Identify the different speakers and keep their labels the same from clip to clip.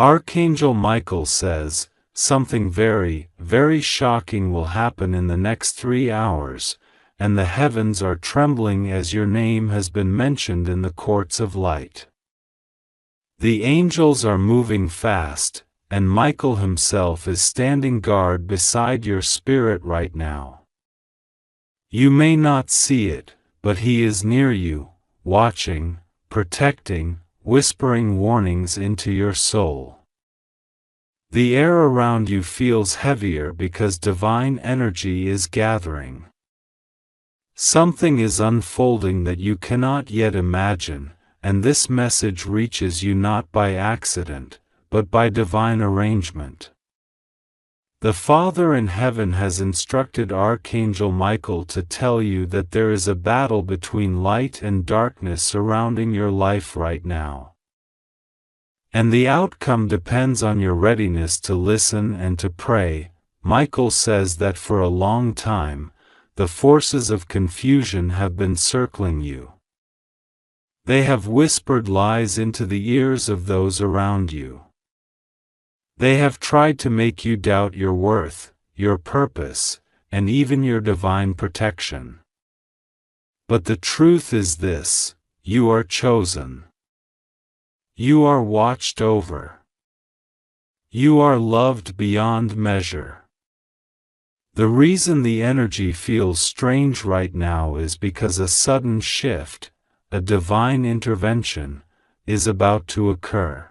Speaker 1: Archangel Michael says, something very, very shocking will happen in the next 3 hours, and the heavens are trembling as your name has been mentioned in the courts of light. The angels are moving fast, and Michael himself is standing guard beside your spirit right now. You may not see it, but he is near you, watching, protecting, whispering warnings into your soul. The air around you feels heavier because divine energy is gathering. Something is unfolding that you cannot yet imagine, and this message reaches you not by accident, but by divine arrangement. The Father in heaven has instructed Archangel Michael to tell you that there is a battle between light and darkness surrounding your life right now. And the outcome depends on your readiness to listen and to pray. Michael says that for a long time, the forces of confusion have been circling you. They have whispered lies into the ears of those around you. They have tried to make you doubt your worth, your purpose, and even your divine protection. But the truth is this: you are chosen. You are watched over. You are loved beyond measure. The reason the energy feels strange right now is because a sudden shift, a divine intervention, is about to occur.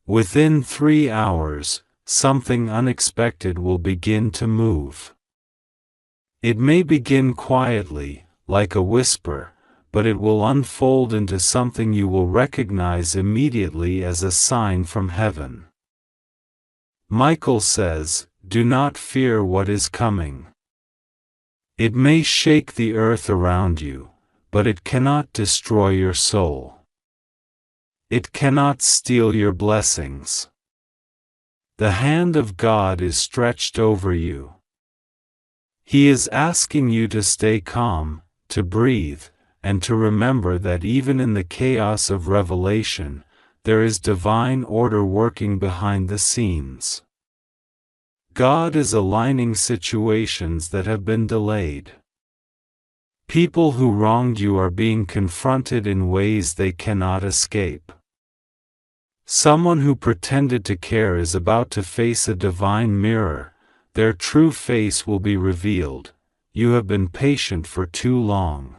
Speaker 1: Within 3 hours, something unexpected will begin to move. It may begin quietly, like a whisper, but it will unfold into something you will recognize immediately as a sign from heaven. Michael says, do not fear what is coming. It may shake the earth around you, but it cannot destroy your soul. It cannot steal your blessings. The hand of God is stretched over you. He is asking you to stay calm, to breathe, and to remember that even in the chaos of revelation, there is divine order working behind the scenes. God is aligning situations that have been delayed. People who wronged you are being confronted in ways they cannot escape. Someone who pretended to care is about to face a divine mirror. Their true face will be revealed. You have been patient for too long.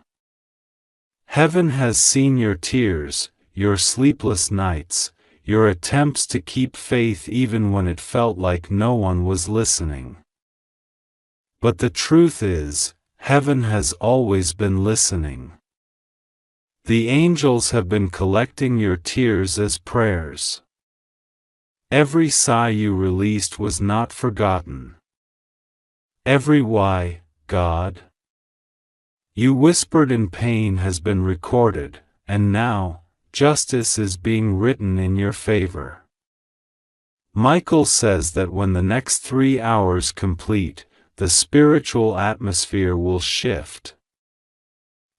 Speaker 1: Heaven has seen your tears, your sleepless nights, your attempts to keep faith even when it felt like no one was listening. But the truth is, heaven has always been listening. The angels have been collecting your tears as prayers. Every sigh you released was not forgotten. Every "Why, God?" you whispered in pain has been recorded, and now, justice is being written in your favor. Michael says that when the next 3 hours complete, the spiritual atmosphere will shift.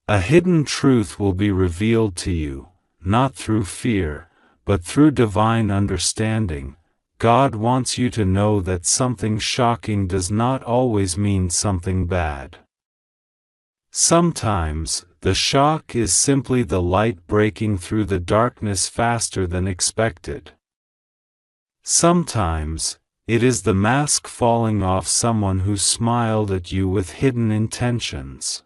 Speaker 1: A hidden truth will be revealed to you, not through fear, but through divine understanding. God wants you to know that something shocking does not always mean something bad. Sometimes, the shock is simply the light breaking through the darkness faster than expected. Sometimes, it is the mask falling off someone who smiled at you with hidden intentions.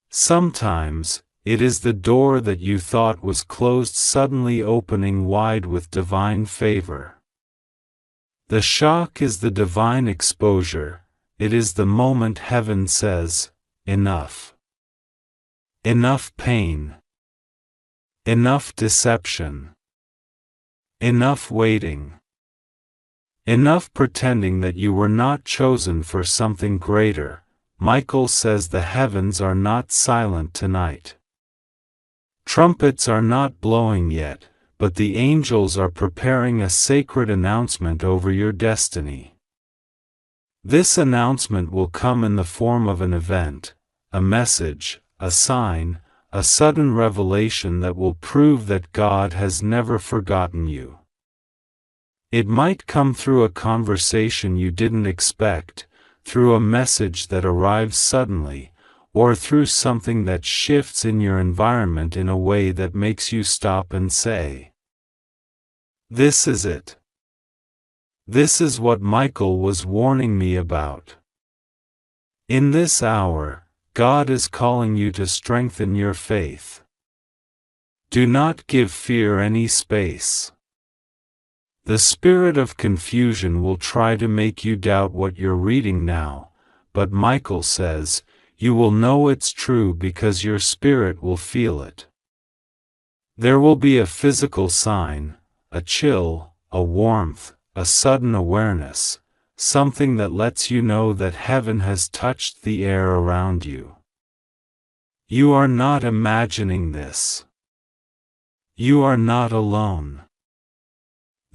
Speaker 1: Sometimes, it is the door that you thought was closed suddenly opening wide with divine favor. The shock is the divine exposure. It is the moment heaven says, enough. Enough pain. Enough deception. Enough waiting. Enough pretending that you were not chosen for something greater. Michael says the heavens are not silent tonight. Trumpets are not blowing yet, but the angels are preparing a sacred announcement over your destiny. This announcement will come in the form of an event, a message, a sign, a sudden revelation that will prove that God has never forgotten you. It might come through a conversation you didn't expect, through a message that arrives suddenly, or through something that shifts in your environment in a way that makes you stop and say, "This is it. This is what Michael was warning me about." In this hour, God is calling you to strengthen your faith. Do not give fear any space. The spirit of confusion will try to make you doubt what you're reading now, but Michael says, you will know it's true because your spirit will feel it. There will be a physical sign, a chill, a warmth, a sudden awareness, something that lets you know that heaven has touched the air around you. You are not imagining this. You are not alone.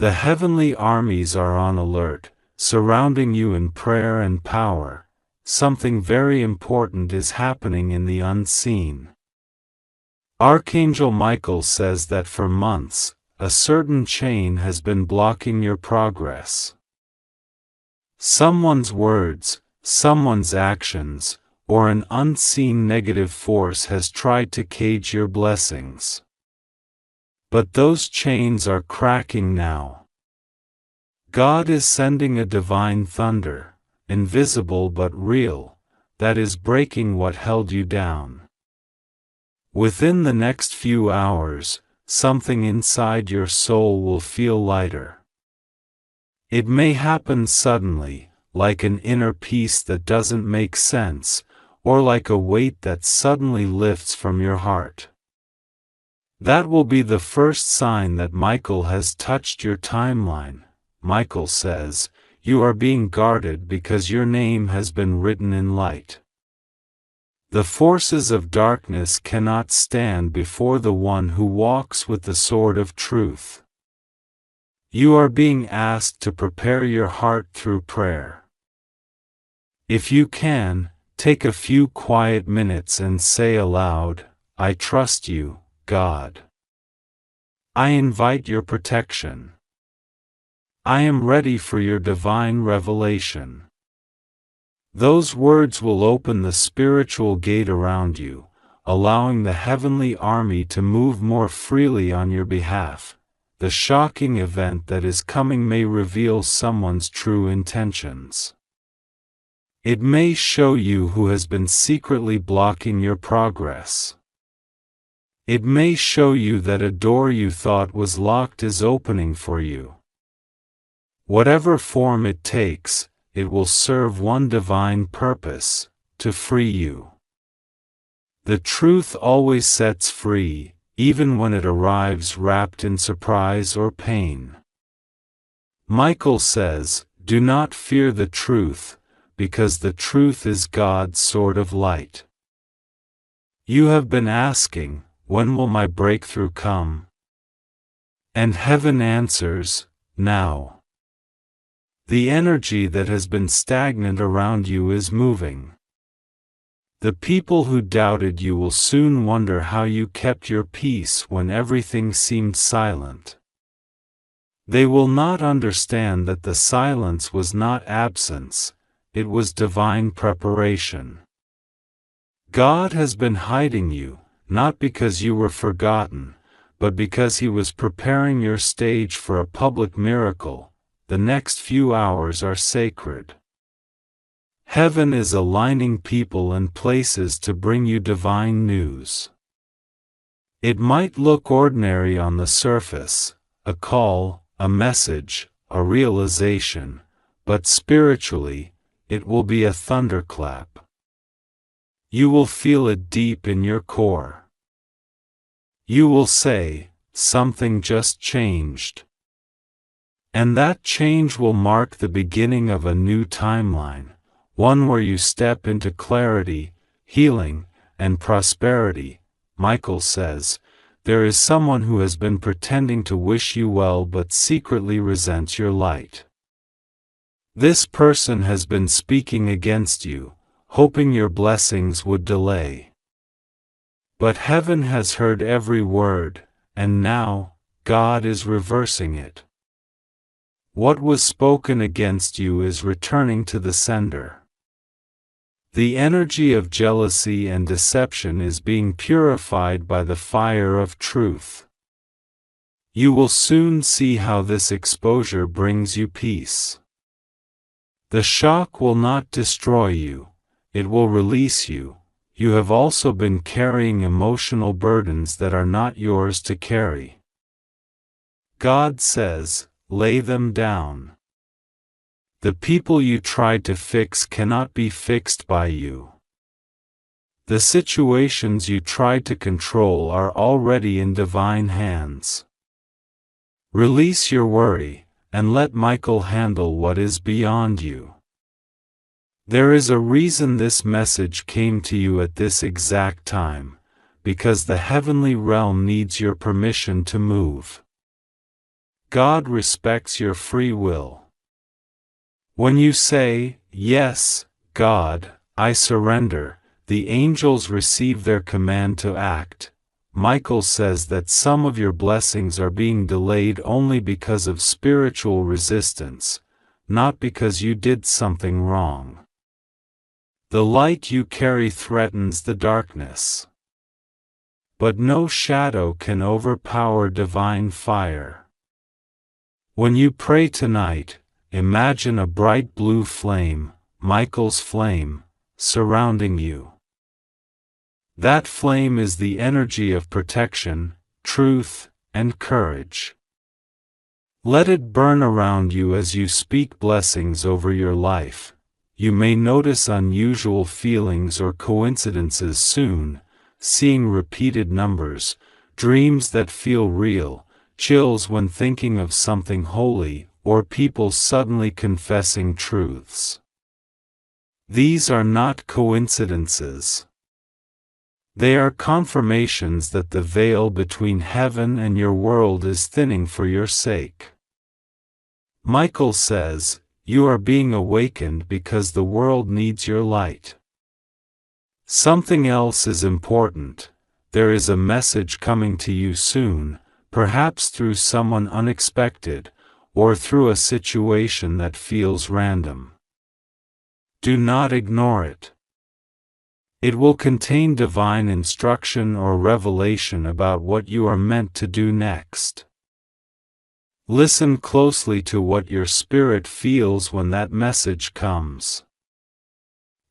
Speaker 1: The heavenly armies are on alert, surrounding you in prayer and power. Something very important is happening in the unseen. Archangel Michael says that for months, a certain chain has been blocking your progress. Someone's words, someone's actions, or an unseen negative force has tried to cage your blessings. But those chains are cracking now. God is sending a divine thunder, invisible but real, that is breaking what held you down. Within the next few hours, something inside your soul will feel lighter. It may happen suddenly, like an inner peace that doesn't make sense, or like a weight that suddenly lifts from your heart. That will be the first sign that Michael has touched your timeline. Michael says, you are being guarded because your name has been written in light. The forces of darkness cannot stand before the one who walks with the sword of truth. You are being asked to prepare your heart through prayer. If you can, take a few quiet minutes and say aloud, I trust you, God. I invite your protection. I am ready for your divine revelation. Those words will open the spiritual gate around you, allowing the heavenly army to move more freely on your behalf. The shocking event that is coming may reveal someone's true intentions. It may show you who has been secretly blocking your progress. It may show you that a door you thought was locked is opening for you. Whatever form it takes, it will serve one divine purpose, to free you. The truth always sets free, even when it arrives wrapped in surprise or pain. Michael says, do not fear the truth, because the truth is God's sword of light. You have been asking, when will my breakthrough come? And heaven answers, now. The energy that has been stagnant around you is moving. The people who doubted you will soon wonder how you kept your peace when everything seemed silent. They will not understand that the silence was not absence, it was divine preparation. God has been hiding you, not because you were forgotten, but because He was preparing your stage for a public miracle. The next few hours are sacred. Heaven is aligning people and places to bring you divine news. It might look ordinary on the surface, a call, a message, a realization, but spiritually, it will be a thunderclap. You will feel it deep in your core. You will say, something just changed. And that change will mark the beginning of a new timeline, one where you step into clarity, healing, and prosperity. Michael says, there is someone who has been pretending to wish you well but secretly resents your light. This person has been speaking against you, hoping your blessings would delay. But heaven has heard every word, and now, God is reversing it. What was spoken against you is returning to the sender. The energy of jealousy and deception is being purified by the fire of truth. You will soon see how this exposure brings you peace. The shock will not destroy you, it will release you. You have also been carrying emotional burdens that are not yours to carry. God says, lay them down. The people you tried to fix cannot be fixed by you. The situations you tried to control are already in divine hands. Release your worry, and let Michael handle what is beyond you. There is a reason this message came to you at this exact time, because the heavenly realm needs your permission to move. God respects your free will. When you say, yes, God, I surrender, the angels receive their command to act. Michael says that some of your blessings are being delayed only because of spiritual resistance, not because you did something wrong. The light you carry threatens the darkness. But no shadow can overpower divine fire. When you pray tonight, imagine a bright blue flame, Michael's flame, surrounding you. That flame is the energy of protection, truth, and courage. Let it burn around you as you speak blessings over your life. You may notice unusual feelings or coincidences soon, seeing repeated numbers, dreams that feel real, chills when thinking of something holy, or people suddenly confessing truths. These are not coincidences. They are confirmations that the veil between heaven and your world is thinning for your sake. Michael says, you are being awakened because the world needs your light. Something else is important. There is a message coming to you soon, perhaps through someone unexpected, or through a situation that feels random. Do not ignore it. It will contain divine instruction or revelation about what you are meant to do next. Listen closely to what your spirit feels when that message comes.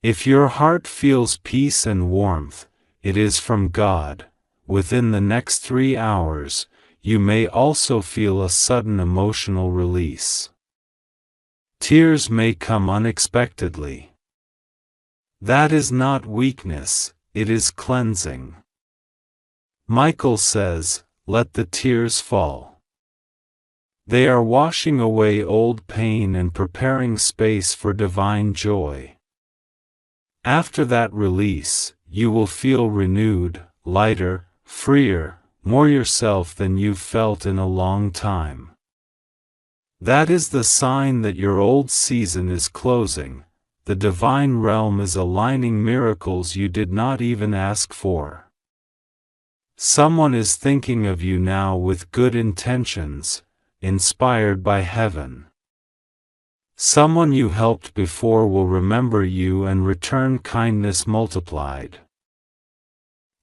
Speaker 1: If your heart feels peace and warmth, it is from God. Within the next 3 hours, you may also feel a sudden emotional release. Tears may come unexpectedly. That is not weakness, it is cleansing. Michael says, let the tears fall. They are washing away old pain and preparing space for divine joy. After that release, you will feel renewed, lighter, freer, more yourself than you've felt in a long time. That is the sign that your old season is closing. The divine realm is aligning miracles you did not even ask for. Someone is thinking of you now with good intentions, inspired by heaven. Someone you helped before will remember you and return kindness multiplied.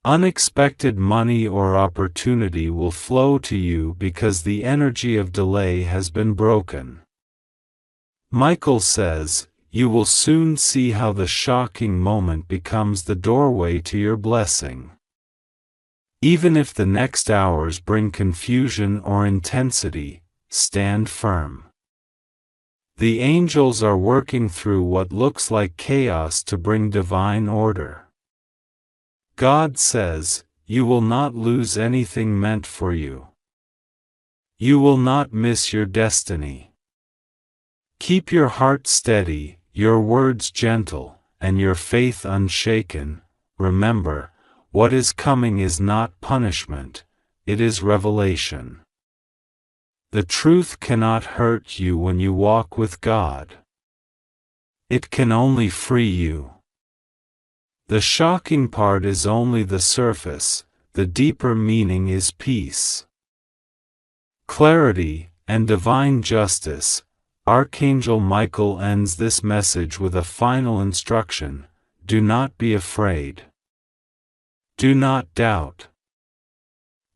Speaker 1: Unexpected money or opportunity will flow to you because the energy of delay has been broken. Michael says, you will soon see how the shocking moment becomes the doorway to your blessing. Even if the next hours bring confusion or intensity, stand firm. The angels are working through what looks like chaos to bring divine order. God says, you will not lose anything meant for you. You will not miss your destiny. Keep your heart steady, your words gentle, and your faith unshaken. Remember, what is coming is not punishment, it is revelation. The truth cannot hurt you when you walk with God. It can only free you. The shocking part is only the surface, the deeper meaning is peace, clarity, and divine justice. Archangel Michael ends this message with a final instruction: do not be afraid. Do not doubt.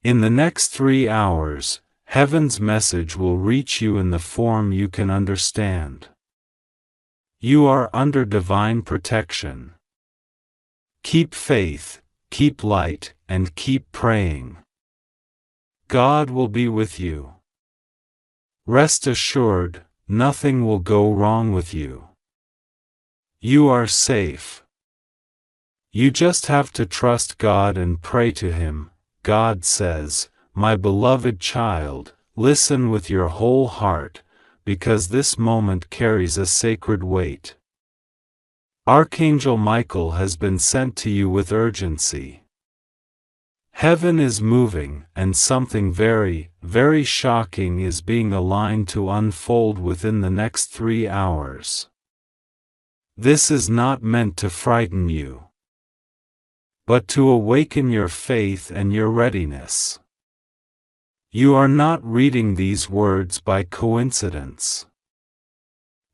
Speaker 1: In the next 3 hours, Heaven's message will reach you in the form you can understand. You are under divine protection. Keep faith, keep light, and keep praying. God will be with you. Rest assured, nothing will go wrong with you. You are safe. You just have to trust God and pray to Him. God says, "My beloved child, listen with your whole heart, because this moment carries a sacred weight." Archangel Michael has been sent to you with urgency. Heaven is moving, and something very, very shocking is being aligned to unfold within the next 3 hours. This is not meant to frighten you, but to awaken your faith and your readiness. You are not reading these words by coincidence.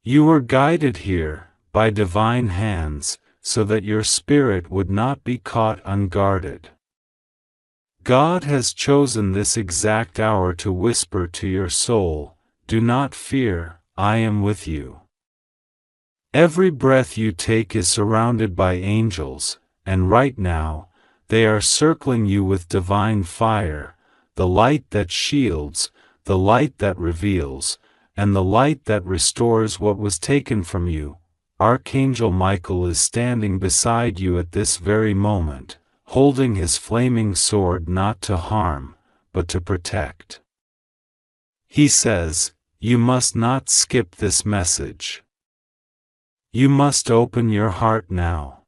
Speaker 1: You were guided here, by divine hands, so that your spirit would not be caught unguarded. God has chosen this exact hour to whisper to your soul, "Do not fear, I am with you." Every breath you take is surrounded by angels, and right now, they are circling you with divine fire, the light that shields, the light that reveals, and the light that restores what was taken from you. Archangel Michael is standing beside you at this very moment, holding his flaming sword not to harm, but to protect. He says, "You must not skip this message. You must open your heart now.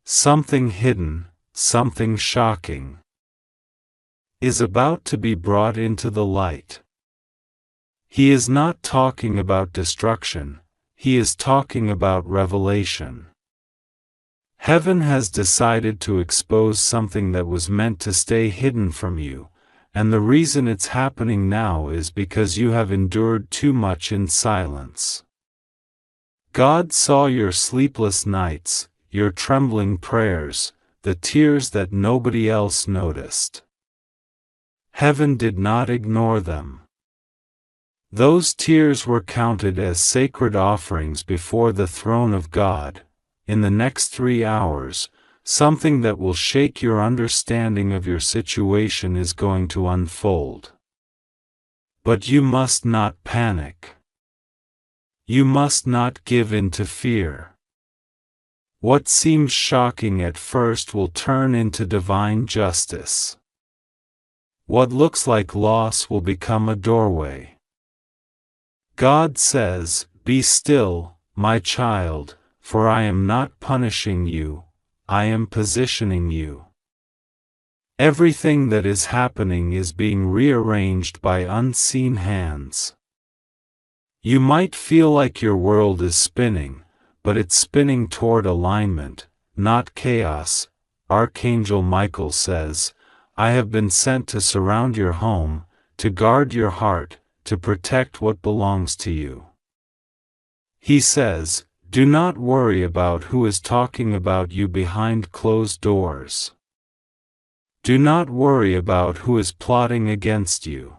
Speaker 1: Something hidden, something shocking, is about to be brought into the light." He is not talking about destruction, he is talking about revelation. Heaven has decided to expose something that was meant to stay hidden from you, and the reason it's happening now is because you have endured too much in silence. God saw your sleepless nights, your trembling prayers, the tears that nobody else noticed. Heaven did not ignore them. Those tears were counted as sacred offerings before the throne of God. In the next 3 hours, something that will shake your understanding of your situation is going to unfold. But you must not panic. You must not give in to fear. What seems shocking at first will turn into divine justice. What looks like loss will become a doorway. God says, "Be still, my child, for I am not punishing you, I am positioning you." Everything that is happening is being rearranged by unseen hands. You might feel like your world is spinning, but it's spinning toward alignment, not chaos. Archangel Michael says, "I have been sent to surround your home, to guard your heart, to protect what belongs to you." He says, "Do not worry about who is talking about you behind closed doors. Do not worry about who is plotting against you.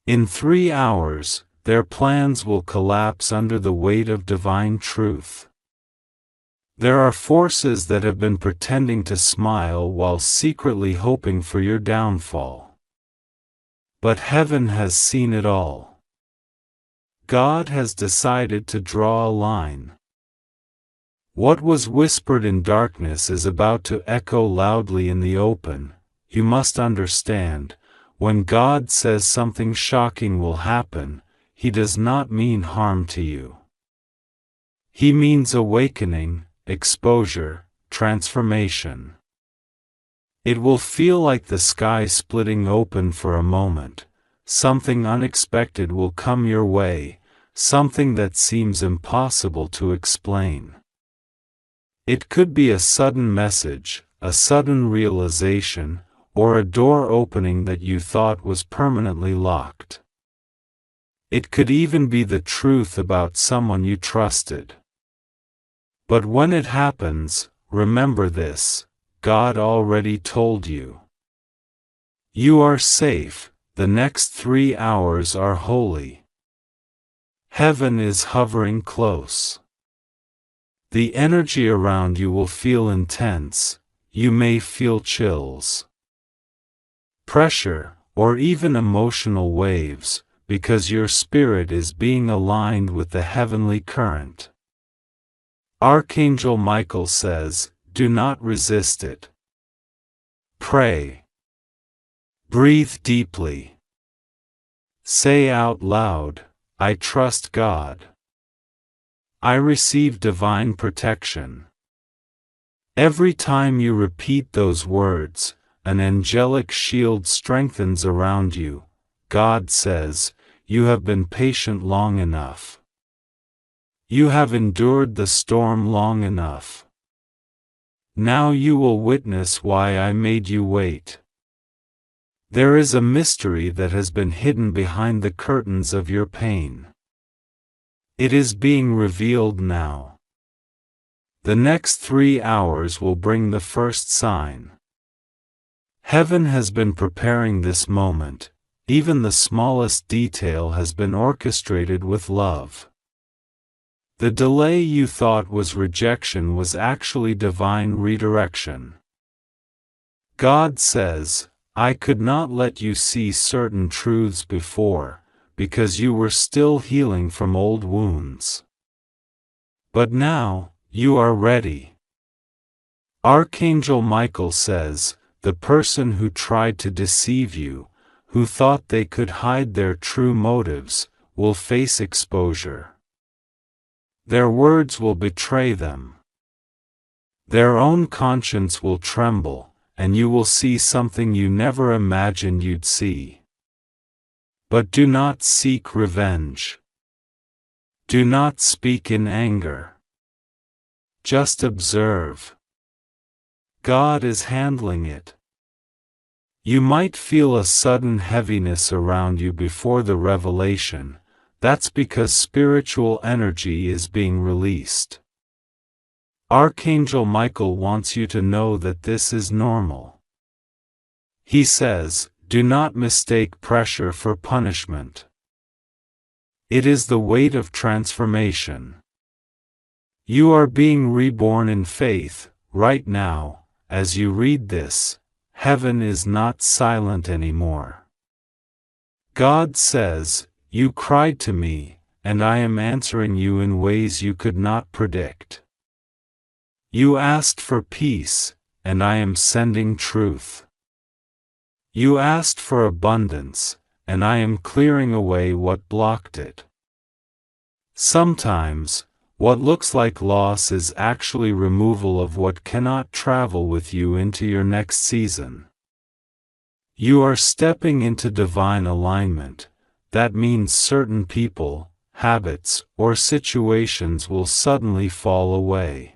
Speaker 1: In 3 hours, their plans will collapse under the weight of divine truth. There are forces that have been pretending to smile while secretly hoping for your downfall. But heaven has seen it all. God has decided to draw a line. What was whispered in darkness is about to echo loudly in the open. You must understand, when God says something shocking will happen, He does not mean harm to you. He means awakening, exposure, transformation. It will feel like the sky splitting open for a moment. Something unexpected will come your way, something that seems impossible to explain. It could be a sudden message, a sudden realization, or a door opening that you thought was permanently locked. It could even be the truth about someone you trusted. But when it happens, remember this: God already told you. You are safe. The next 3 hours are holy. Heaven is hovering close. The energy around you will feel intense. You may feel chills, pressure, or even emotional waves, because your spirit is being aligned with the heavenly current. Archangel Michael says, do not resist it. Pray. Breathe deeply. Say out loud, I trust God. I receive divine protection. Every time you repeat those words, an angelic shield strengthens around you. God says, you have been patient long enough. You have endured the storm long enough. Now you will witness why I made you wait. There is a mystery that has been hidden behind the curtains of your pain. It is being revealed now. The next 3 hours will bring the first sign. Heaven has been preparing this moment. Even the smallest detail has been orchestrated with love. The delay you thought was rejection was actually divine redirection. God says, I could not let you see certain truths before, because you were still healing from old wounds. But now, you are ready. Archangel Michael says, the person who tried to deceive you, who thought they could hide their true motives, will face exposure. Their words will betray them. Their own conscience will tremble, and you will see something you never imagined you'd see. But do not seek revenge. Do not speak in anger. Just observe. God is handling it. You might feel a sudden heaviness around you before the revelation. That's because spiritual energy is being released. Archangel Michael wants you to know that this is normal. He says, do not mistake pressure for punishment. It is the weight of transformation. You are being reborn in faith. Right now, as you read this, heaven is not silent anymore. God says, you cried to me, and I am answering you in ways you could not predict. You asked for peace, and I am sending truth. You asked for abundance, and I am clearing away what blocked it. Sometimes, what looks like loss is actually removal of what cannot travel with you into your next season. You are stepping into divine alignment. That means certain people, habits, or situations will suddenly fall away.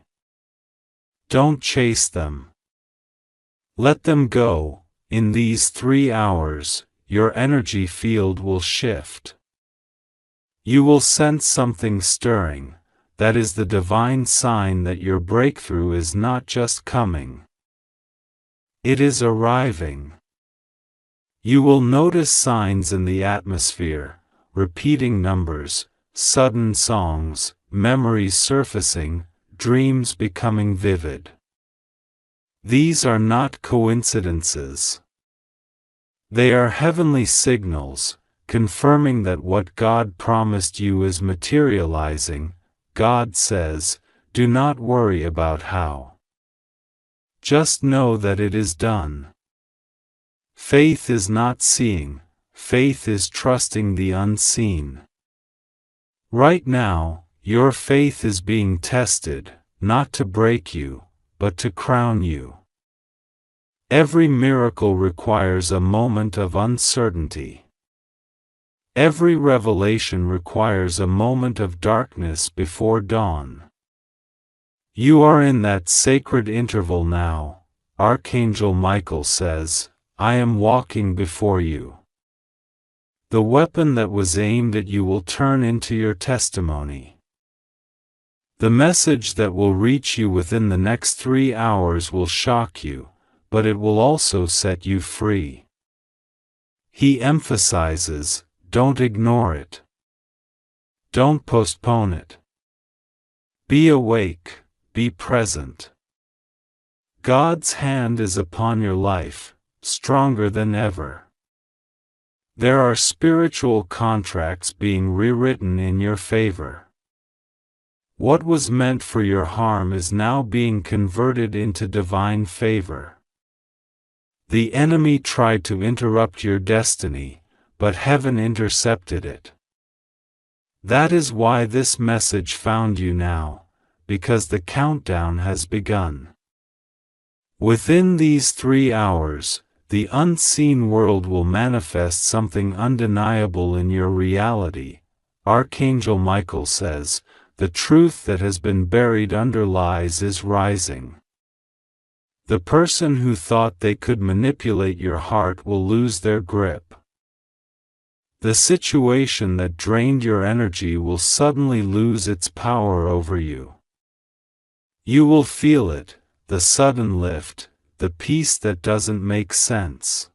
Speaker 1: Don't chase them. Let them go. In these 3 hours, your energy field will shift. You will sense something stirring. That is the divine sign that your breakthrough is not just coming. It is arriving. You will notice signs in the atmosphere, repeating numbers, sudden songs, memories surfacing, dreams becoming vivid. These are not coincidences. They are heavenly signals, confirming that what God promised you is materializing. God says, do not worry about how. Just know that it is done. Faith is not seeing, faith is trusting the unseen. Right now, your faith is being tested, not to break you, but to crown you. Every miracle requires a moment of uncertainty. Every revelation requires a moment of darkness before dawn. You are in that sacred interval now. Archangel Michael says, I am walking before you. The weapon that was aimed at you will turn into your testimony. The message that will reach you within the next 3 hours will shock you, but it will also set you free. He emphasizes, don't ignore it. Don't postpone it. Be awake, be present. God's hand is upon your life, stronger than ever. There are spiritual contracts being rewritten in your favor. What was meant for your harm is now being converted into divine favor. The enemy tried to interrupt your destiny, but heaven intercepted it. That is why this message found you now, because the countdown has begun. Within these 3 hours, the unseen world will manifest something undeniable in your reality. Archangel Michael says, the truth that has been buried under lies is rising. The person who thought they could manipulate your heart will lose their grip. The situation that drained your energy will suddenly lose its power over you. You will feel it, the sudden lift, the peace that doesn't make sense.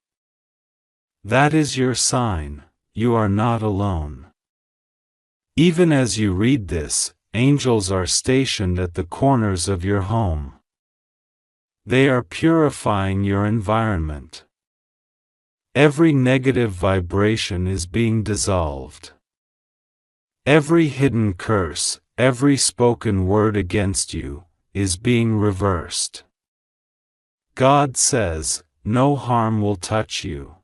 Speaker 1: That is your sign, you are not alone. Even as you read this, angels are stationed at the corners of your home. They are purifying your environment. Every negative vibration is being dissolved. Every hidden curse, every spoken word against you, is being reversed. God says, no harm will touch you.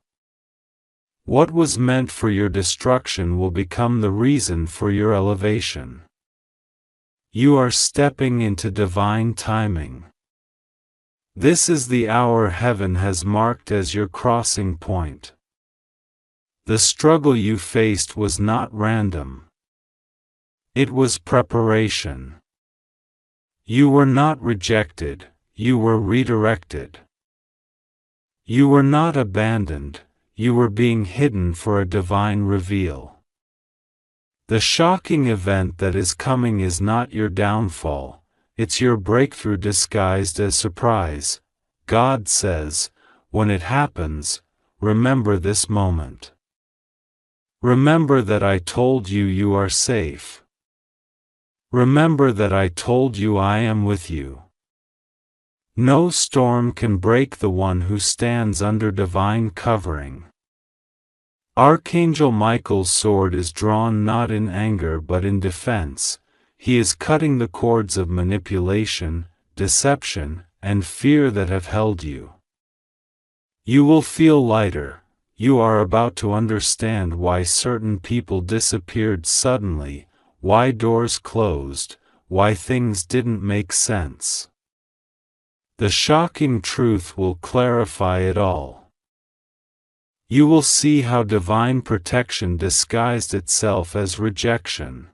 Speaker 1: What was meant for your destruction will become the reason for your elevation. You are stepping into divine timing. This is the hour heaven has marked as your crossing point. The struggle you faced was not random. It was preparation. You were not rejected, you were redirected. You were not abandoned, you were being hidden for a divine reveal. The shocking event that is coming is not your downfall. It's your breakthrough disguised as surprise. God says, when it happens, remember this moment. Remember that I told you you are safe. Remember that I told you I am with you. No storm can break the one who stands under divine covering. Archangel Michael's sword is drawn not in anger but in defense. He is cutting the cords of manipulation, deception, and fear that have held you. You will feel lighter. You are about to understand why certain people disappeared suddenly, why doors closed, why things didn't make sense. The shocking truth will clarify it all. You will see how divine protection disguised itself as rejection.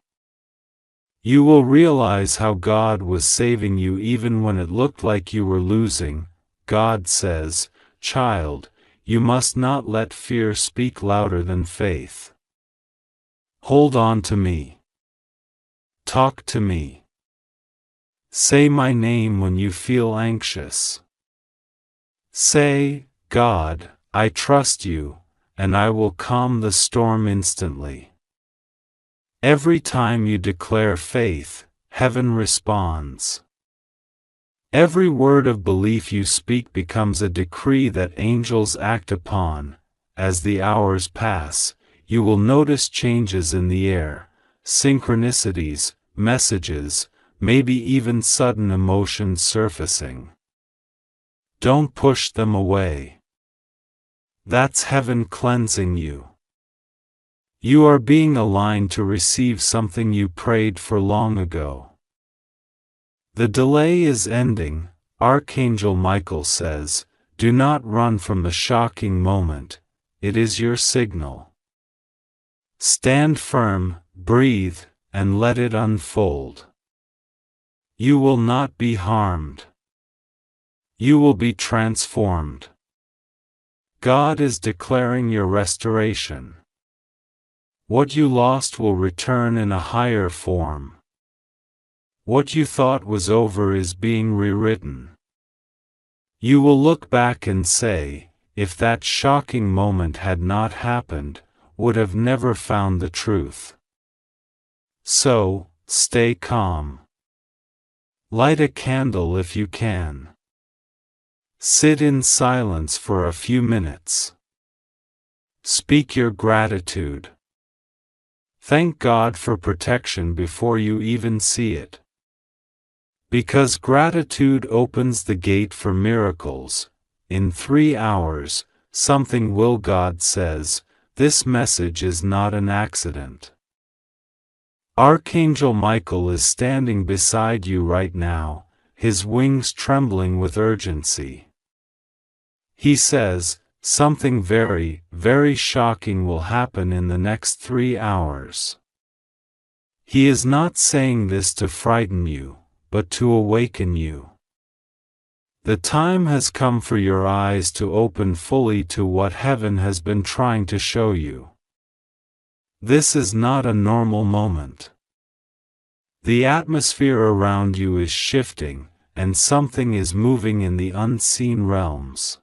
Speaker 1: You will realize how God was saving you even when it looked like you were losing. God says, child, you must not let fear speak louder than faith. Hold on to me. Talk to me. Say my name when you feel anxious. Say, God, I trust you, and I will calm the storm instantly. Every time you declare faith, heaven responds. Every word of belief you speak becomes a decree that angels act upon. As the hours pass, you will notice changes in the air, synchronicities, messages, maybe even sudden emotions surfacing. Don't push them away. That's heaven cleansing you. You are being aligned to receive something you prayed for long ago. The delay is ending. Archangel Michael says, do not run from the shocking moment. It is your signal. Stand firm, breathe, and let it unfold. You will not be harmed. You will be transformed. God is declaring your restoration. What you lost will return in a higher form. What you thought was over is being rewritten. You will look back and say, if that shocking moment had not happened, would have never found the truth. So, stay calm. Light a candle if you can. Sit in silence for a few minutes. Speak your gratitude. Thank God for protection before you even see it. Because gratitude opens the gate for miracles. In 3 hours, something will. God says, this message is not an accident. Archangel Michael is standing beside you right now, his wings trembling with urgency. He says, something very, very shocking will happen in the next 3 hours. He is not saying this to frighten you, but to awaken you. The time has come for your eyes to open fully to what heaven has been trying to show you. This is not a normal moment. The atmosphere around you is shifting, and something is moving in the unseen realms.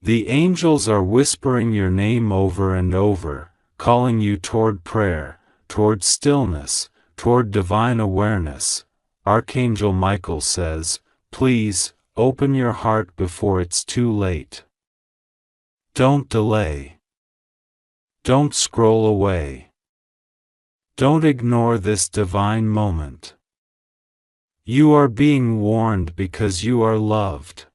Speaker 1: The angels are whispering your name over and over, calling you toward prayer, toward stillness, toward divine awareness. Archangel Michael says, please, open your heart before it's too late. Don't delay. Don't scroll away. Don't ignore this divine moment. You are being warned because you are loved.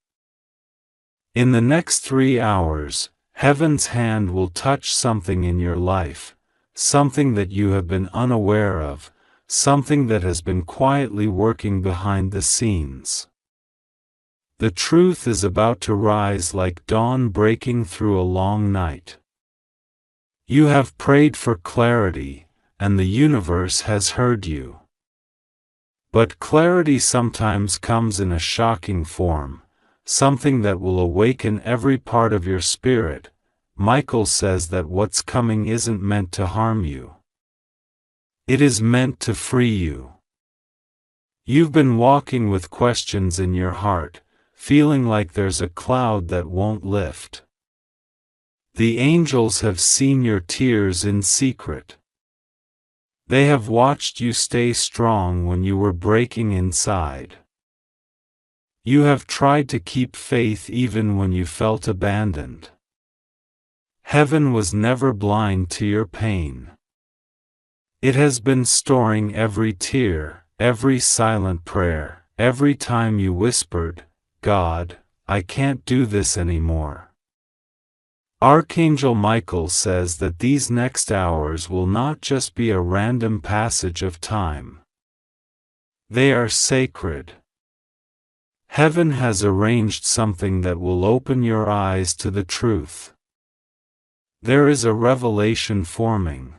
Speaker 1: In the next 3 hours, heaven's hand will touch something in your life, something that you have been unaware of, something that has been quietly working behind the scenes. The truth is about to rise like dawn breaking through a long night. You have prayed for clarity, and the universe has heard you. But clarity sometimes comes in a shocking form, something that will awaken every part of your spirit. Michael says that what's coming isn't meant to harm you. It is meant to free you. You've been walking with questions in your heart, feeling like there's a cloud that won't lift. The angels have seen your tears in secret. They have watched you stay strong when you were breaking inside. You have tried to keep faith even when you felt abandoned. Heaven was never blind to your pain. It has been storing every tear, every silent prayer, every time you whispered, God, I can't do this anymore. Archangel Michael says that these next hours will not just be a random passage of time. They are sacred. Heaven has arranged something that will open your eyes to the truth. There is a revelation forming.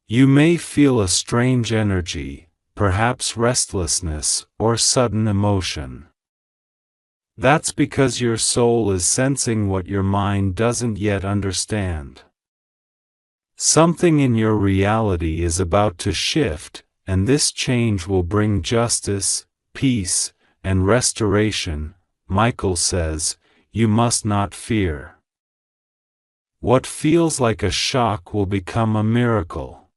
Speaker 1: You may feel a strange energy, perhaps restlessness, or sudden emotion. That's because your soul is sensing what your mind doesn't yet understand. Something in your reality is about to shift, and this change will bring justice, peace, and restoration. Michael says, you must not fear. What feels like a shock will become a miracle.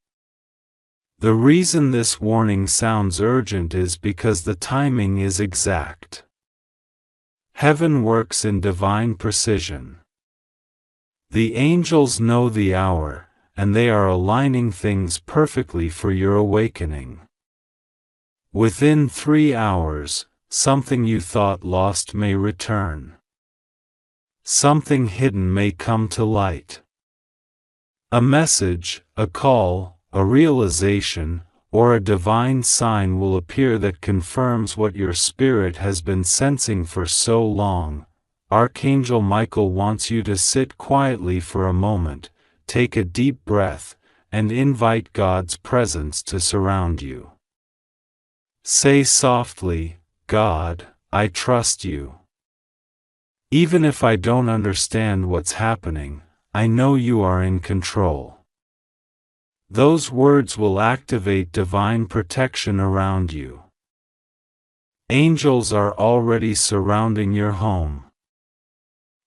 Speaker 1: The reason this warning sounds urgent is because the timing is exact. Heaven works in divine precision. The angels know the hour, and they are aligning things perfectly for your awakening. Within 3 hours, something you thought lost may return. Something hidden may come to light. A message, a call, a realization, or a divine sign will appear that confirms what your spirit has been sensing for so long. Archangel Michael wants you to sit quietly for a moment, take a deep breath, and invite God's presence to surround you. Say softly, God, I trust you. Even if I don't understand what's happening, I know you are in control. Those words will activate divine protection around you. Angels are already surrounding your home.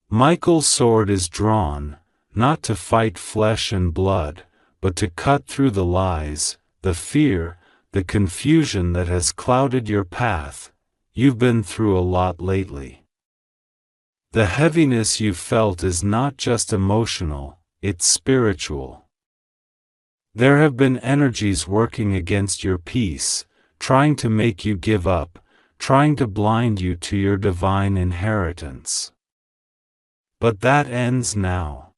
Speaker 1: Michael's sword is drawn, not to fight flesh and blood, but to cut through the lies, the fear, the confusion that has clouded your path. You've been through a lot lately. The heaviness you've felt is not just emotional, it's spiritual. There have been energies working against your peace, trying to make you give up, trying to blind you to your divine inheritance. But that ends now.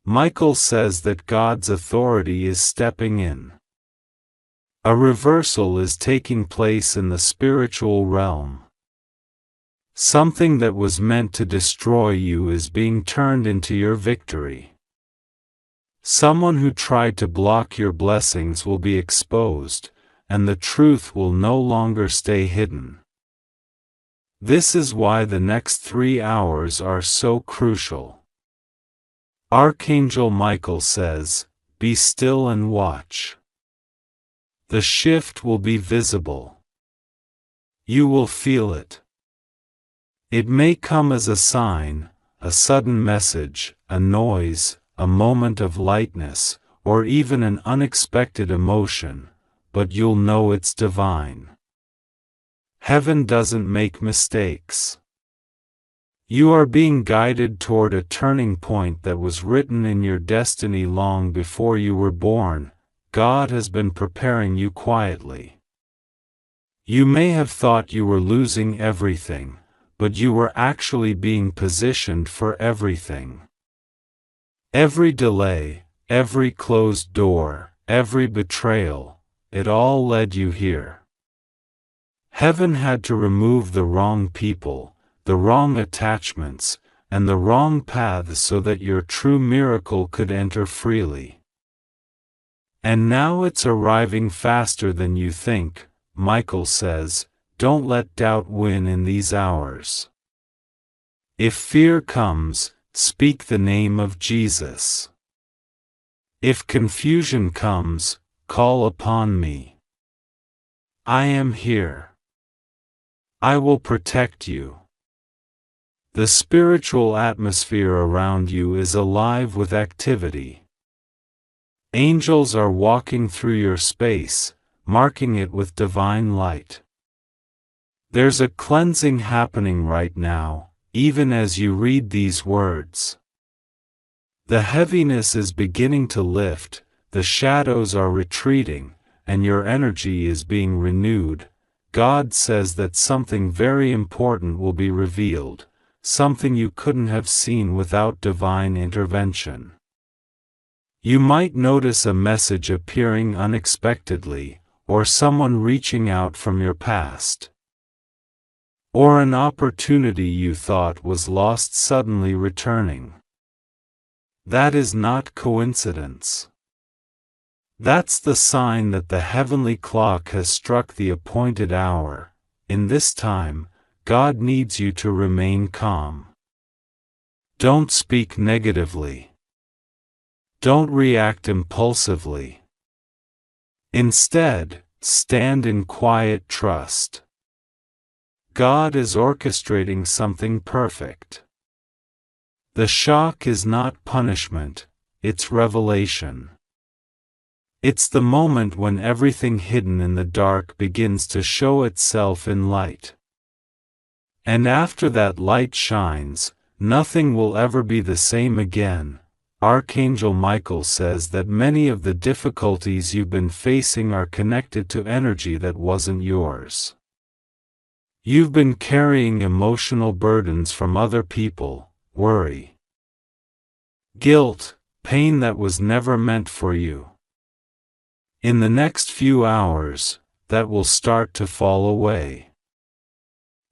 Speaker 1: Michael says that God's authority is stepping in. A reversal is taking place in the spiritual realm. Something that was meant to destroy you is being turned into your victory. Someone who tried to block your blessings will be exposed, and the truth will no longer stay hidden. This is why the next 3 hours are so crucial. Archangel Michael says, "Be still and watch." The shift will be visible. You will feel it. It may come as a sign, a sudden message, a noise, a moment of lightness, or even an unexpected emotion, but you'll know it's divine. Heaven doesn't make mistakes. You are being guided toward a turning point that was written in your destiny long before you were born. God has been preparing you quietly. You may have thought you were losing everything, but you were actually being positioned for everything. Every delay, every closed door, every betrayal, it all led you here. Heaven had to remove the wrong people, the wrong attachments, and the wrong paths so that your true miracle could enter freely. And now it's arriving faster than you think. Michael says, don't let doubt win in these hours. If fear comes, speak the name of Jesus. If confusion comes, call upon me. I am here. I will protect you. The spiritual atmosphere around you is alive with activity. Angels are walking through your space, marking it with divine light. There's a cleansing happening right now, even as you read these words. The heaviness is beginning to lift, the shadows are retreating, and your energy is being renewed. God says that something very important will be revealed, something you couldn't have seen without divine intervention. You might notice a message appearing unexpectedly, or someone reaching out from your past. Or an opportunity you thought was lost suddenly returning. That is not coincidence. That's the sign that the heavenly clock has struck the appointed hour. In this time, God needs you to remain calm. Don't speak negatively. Don't react impulsively. Instead, stand in quiet trust. God is orchestrating something perfect. The shock is not punishment, it's revelation. It's the moment when everything hidden in the dark begins to show itself in light. And after that light shines, nothing will ever be the same again. Archangel Michael says that many of the difficulties you've been facing are connected to energy that wasn't yours. You've been carrying emotional burdens from other people, worry, guilt, pain that was never meant for you. In the next few hours, that will start to fall away.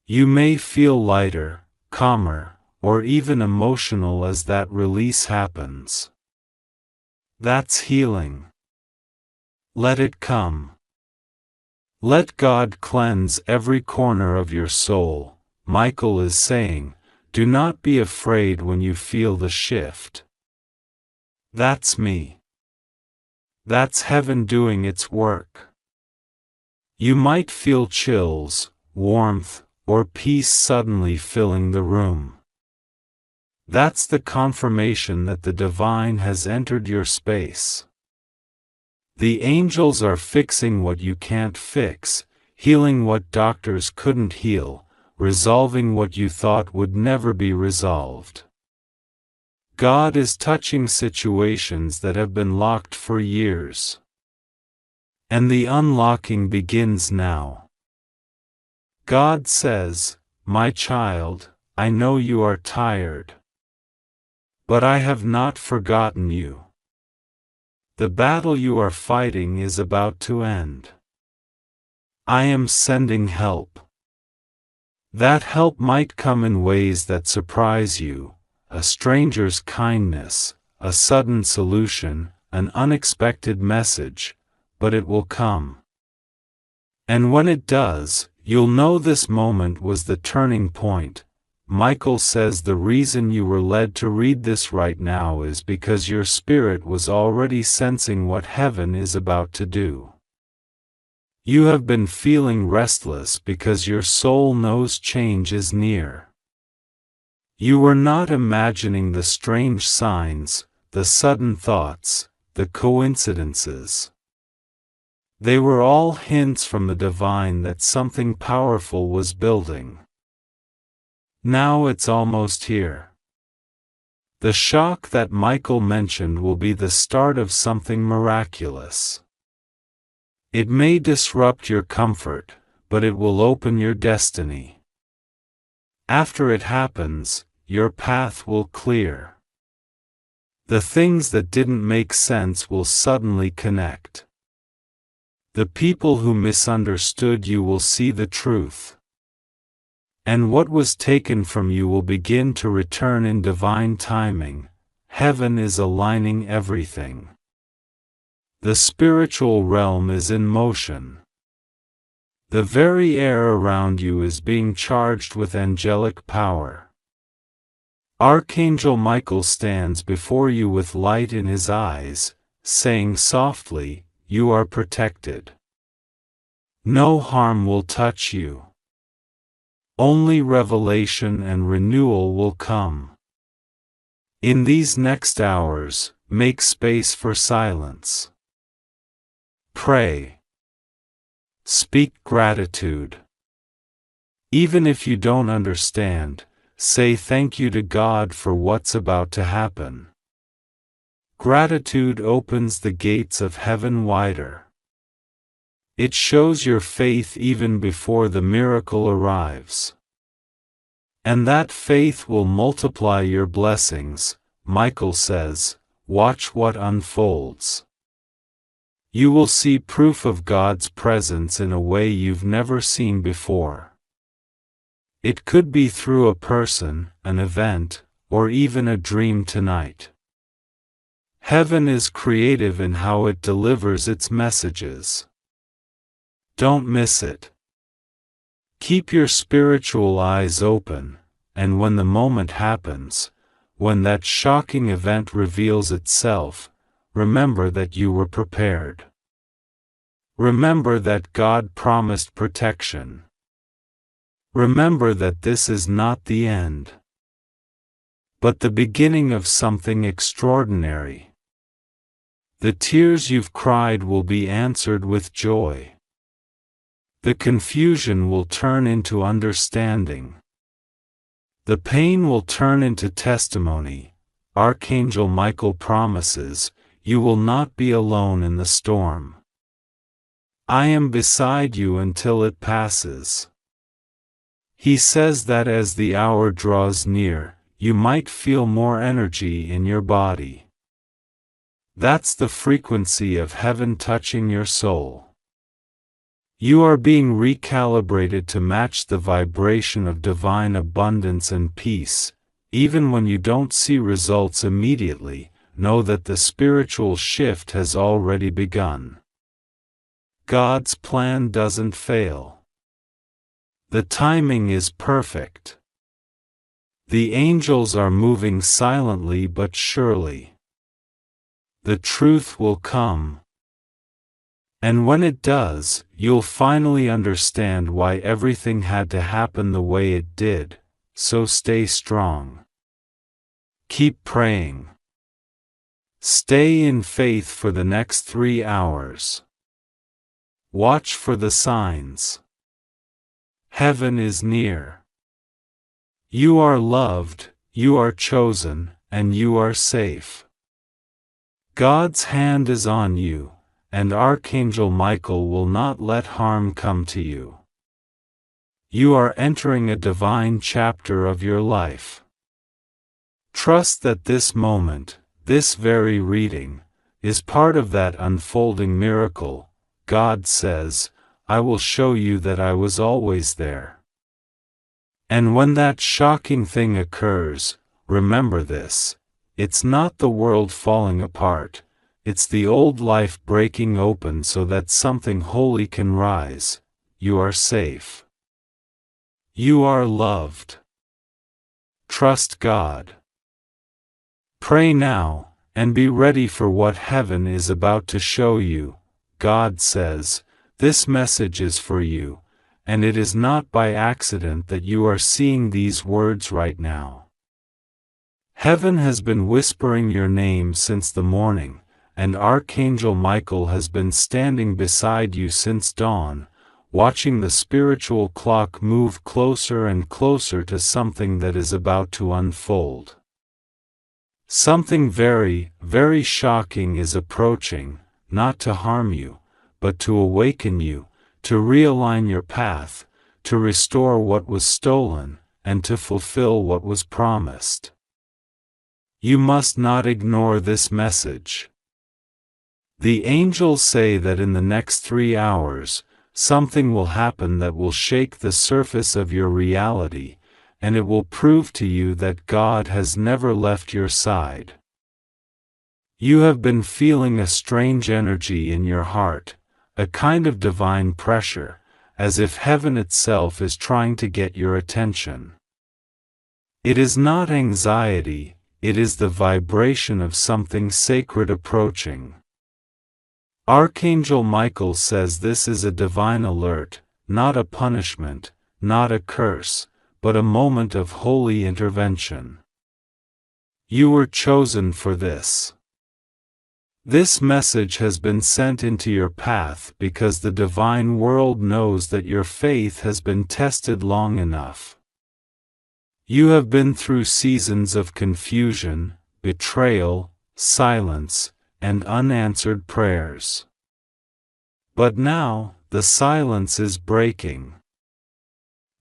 Speaker 1: You may feel lighter, calmer, or even emotional as that release happens. That's healing. Let it come. Let God cleanse every corner of your soul. Michael is saying, do not be afraid when you feel the shift. That's me. That's heaven doing its work. You might feel chills, warmth, or peace suddenly filling the room. That's the confirmation that the divine has entered your space. The angels are fixing what you can't fix, healing what doctors couldn't heal, resolving what you thought would never be resolved. God is touching situations that have been locked for years. And the unlocking begins now. God says, "My child, I know you are tired. But I have not forgotten you. The battle you are fighting is about to end. I am sending help. That help might come in ways that surprise you, a stranger's kindness, a sudden solution, an unexpected message, but it will come. And when it does, you'll know this moment was the turning point." Michael says the reason you were led to read this right now is because your spirit was already sensing what heaven is about to do. You have been feeling restless because your soul knows change is near. You were not imagining the strange signs, the sudden thoughts, the coincidences. They were all hints from the divine that something powerful was building. Now it's almost here. The shock that Michael mentioned will be the start of something miraculous. It may disrupt your comfort, but it will open your destiny. After it happens, your path will clear. The things that didn't make sense will suddenly connect. The people who misunderstood you will see the truth. And what was taken from you will begin to return in divine timing. Heaven is aligning everything. The spiritual realm is in motion. The very air around you is being charged with angelic power. Archangel Michael stands before you with light in his eyes, saying softly, "You are protected. No harm will touch you. Only revelation and renewal will come." In these next hours, make space for silence. Pray. Speak gratitude. Even if you don't understand, say thank you to God for what's about to happen. Gratitude opens the gates of heaven wider. It shows your faith even before the miracle arrives. And that faith will multiply your blessings, Michael says. Watch what unfolds. You will see proof of God's presence in a way you've never seen before. It could be through a person, an event, or even a dream tonight. Heaven is creative in how it delivers its messages. Don't miss it. Keep your spiritual eyes open, and when the moment happens, when that shocking event reveals itself, remember that you were prepared. Remember that God promised protection. Remember that this is not the end, but the beginning of something extraordinary. The tears you've cried will be answered with joy. The confusion will turn into understanding. The pain will turn into testimony. Archangel Michael promises, you will not be alone in the storm. I am beside you until it passes. He says that as the hour draws near, you might feel more energy in your body. That's the frequency of heaven touching your soul. You are being recalibrated to match the vibration of divine abundance and peace. Even when you don't see results immediately, know that the spiritual shift has already begun. God's plan doesn't fail. The timing is perfect. The angels are moving silently but surely. The truth will come, And when it does, you'll finally understand why everything had to happen the way it did, so stay strong. Keep praying. Stay in faith for the next 3 hours. Watch for the signs. Heaven is near. You are loved, you are chosen, and you are safe. God's hand is on you, and Archangel Michael will not let harm come to you. You are entering a divine chapter of your life. Trust that this moment, this very reading, is part of that unfolding miracle. God says, I will show you that I was always there. And when that shocking thing occurs, remember this: it's not the world falling apart, it's the old life breaking open so that something holy can rise. You are safe. You are loved. Trust God. Pray now, and be ready for what heaven is about to show you. God says, this message is for you, and it is not by accident that you are seeing these words right now. Heaven has been whispering your name since the morning, and Archangel Michael has been standing beside you since dawn, watching the spiritual clock move closer and closer to something that is about to unfold. Something very, very shocking is approaching, not to harm you, but to awaken you, to realign your path, to restore what was stolen, and to fulfill what was promised. You must not ignore this message. The angels say that in the next 3 hours, something will happen that will shake the surface of your reality, and it will prove to you that God has never left your side. You have been feeling a strange energy in your heart, a kind of divine pressure, as if heaven itself is trying to get your attention. It is not anxiety, it is the vibration of something sacred approaching. Archangel Michael says this is a divine alert, not a punishment, not a curse, but a moment of holy intervention. You were chosen for this. This message has been sent into your path because the divine world knows that your faith has been tested long enough. You have been through seasons of confusion, betrayal, silence, and unanswered prayers. But now, the silence is breaking.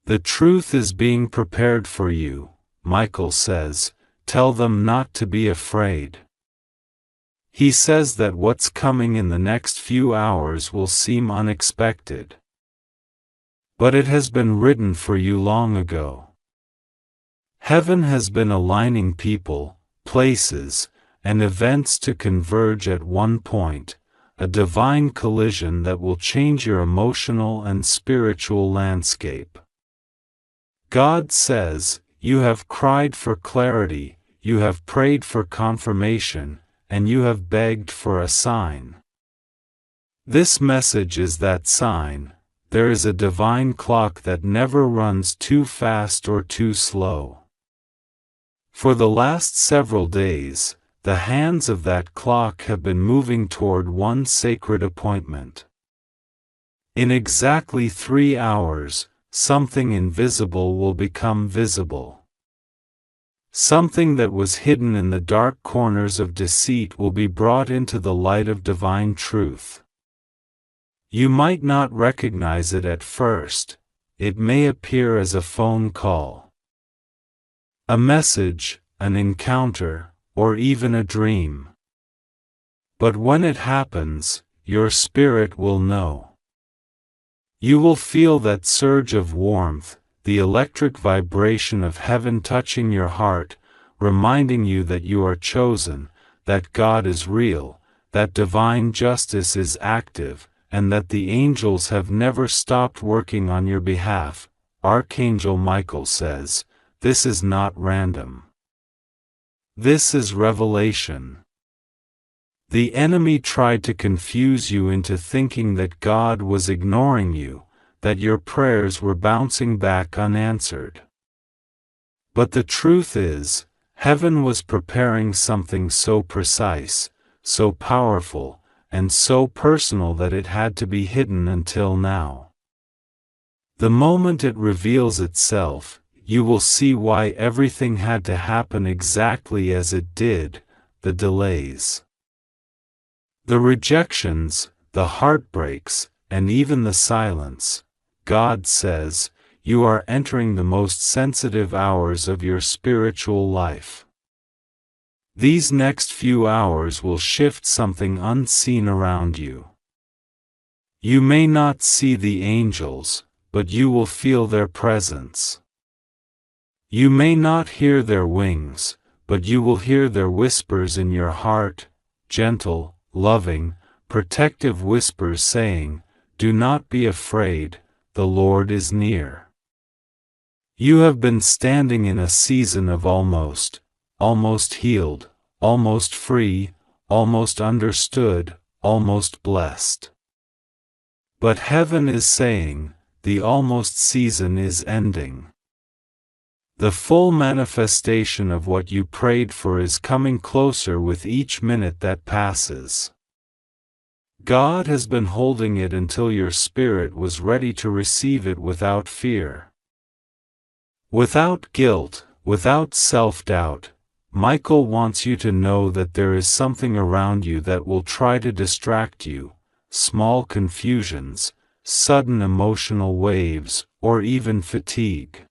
Speaker 1: The truth is being prepared for you, Michael says. Tell them not to be afraid. He says that what's coming in the next few hours will seem unexpected. But it has been written for you long ago. Heaven has been aligning people, places, and events to converge at one point, a divine collision that will change your emotional and spiritual landscape. God says, you have cried for clarity, you have prayed for confirmation, and you have begged for a sign. This message is that sign. There is a divine clock that never runs too fast or too slow. For the last several days, the hands of that clock have been moving toward one sacred appointment. In exactly 3 hours, something invisible will become visible. Something that was hidden in the dark corners of deceit will be brought into the light of divine truth. You might not recognize it at first. It may appear as a phone call, a message, an encounter, or even a dream. But when it happens, your spirit will know. You will feel that surge of warmth, the electric vibration of heaven touching your heart, reminding you that you are chosen, that God is real, that divine justice is active, and that the angels have never stopped working on your behalf. Archangel Michael says, this is not random. This is revelation. The enemy tried to confuse you into thinking that God was ignoring you, that your prayers were bouncing back unanswered. But the truth is, heaven was preparing something so precise, so powerful, and so personal that it had to be hidden until now. The moment it reveals itself, you will see why everything had to happen exactly as it did, the delays, the rejections, the heartbreaks, and even the silence. God says, you are entering the most sensitive hours of your spiritual life. These next few hours will shift something unseen around you. You may not see the angels, but you will feel their presence. You may not hear their wings, but you will hear their whispers in your heart, gentle, loving, protective whispers saying, "Do not be afraid, the Lord is near." You have been standing in a season of almost healed, almost free, almost understood, almost blessed. But heaven is saying, the almost season is ending. The full manifestation of what you prayed for is coming closer with each minute that passes. God has been holding it until your spirit was ready to receive it without fear, without guilt, without self-doubt. Michael wants you to know that there is something around you that will try to distract you, small confusions, sudden emotional waves, or even fatigue.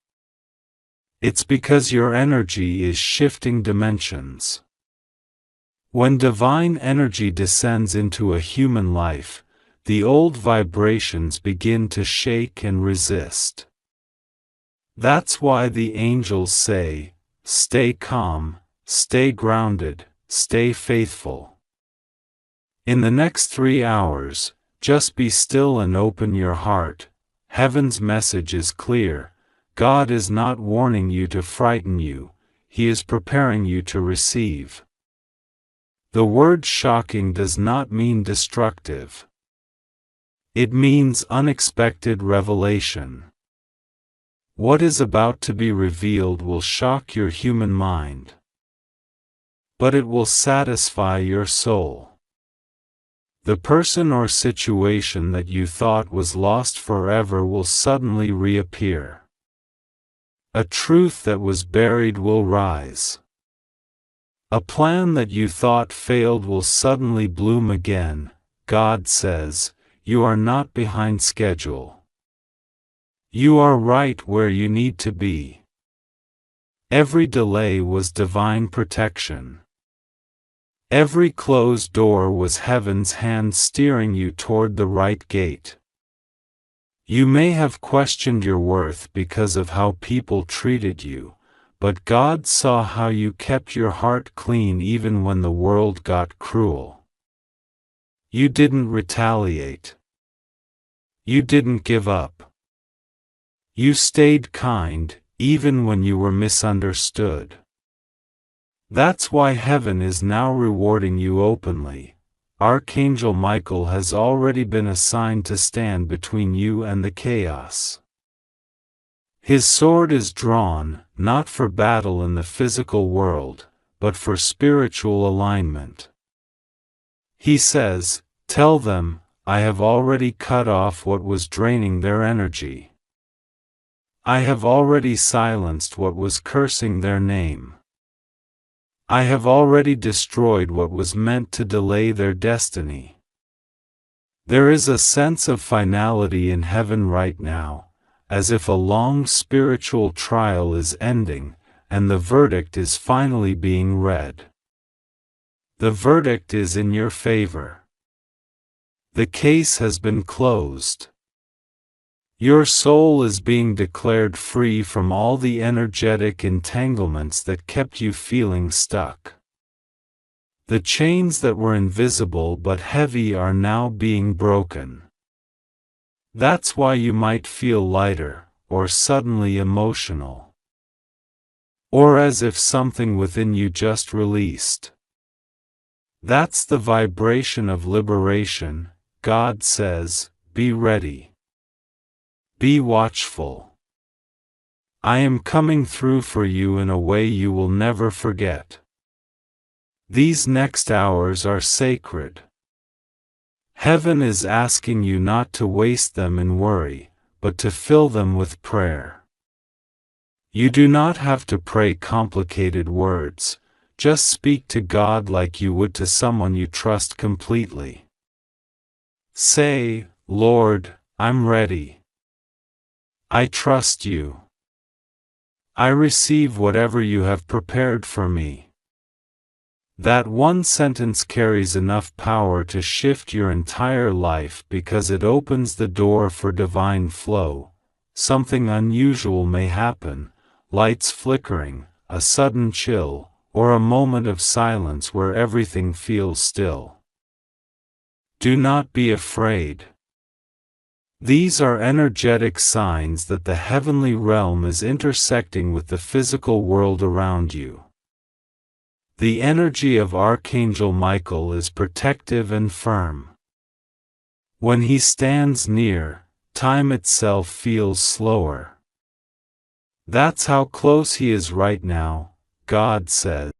Speaker 1: It's because your energy is shifting dimensions. When divine energy descends into a human life, the old vibrations begin to shake and resist. That's why the angels say, stay calm, stay grounded, stay faithful. In the next 3 hours, just be still and open your heart. Heaven's message is clear. God is not warning you to frighten you, He is preparing you to receive. The word shocking does not mean destructive. It means unexpected revelation. What is about to be revealed will shock your human mind, but it will satisfy your soul. The person or situation that you thought was lost forever will suddenly reappear. A truth that was buried will rise. A plan that you thought failed will suddenly bloom again. God says, you are not behind schedule. You are right where you need to be. Every delay was divine protection. Every closed door was heaven's hand steering you toward the right gate. You may have questioned your worth because of how people treated you, but God saw how you kept your heart clean even when the world got cruel. You didn't retaliate. You didn't give up. You stayed kind, even when you were misunderstood. That's why heaven is now rewarding you openly. Archangel Michael has already been assigned to stand between you and the chaos. His sword is drawn, not for battle in the physical world, but for spiritual alignment. He says, tell them, I have already cut off what was draining their energy. I have already silenced what was cursing their name. I have already destroyed what was meant to delay their destiny. There is a sense of finality in heaven right now, as if a long spiritual trial is ending, and the verdict is finally being read. The verdict is in your favor. The case has been closed. Your soul is being declared free from all the energetic entanglements that kept you feeling stuck. The chains that were invisible but heavy are now being broken. That's why you might feel lighter, or suddenly emotional, or as if something within you just released. That's the vibration of liberation. God says, be ready. Be watchful. I am coming through for you in a way you will never forget. These next hours are sacred. Heaven is asking you not to waste them in worry, but to fill them with prayer. You do not have to pray complicated words, just speak to God like you would to someone you trust completely. Say, Lord, I'm ready. I trust you. I receive whatever you have prepared for me. That one sentence carries enough power to shift your entire life because it opens the door for divine flow. Something unusual may happen, lights flickering, a sudden chill, or a moment of silence where everything feels still. Do not be afraid. These are energetic signs that the heavenly realm is intersecting with the physical world around you. The energy of Archangel Michael is protective and firm. When he stands near, time itself feels slower. That's how close he is right now, God says.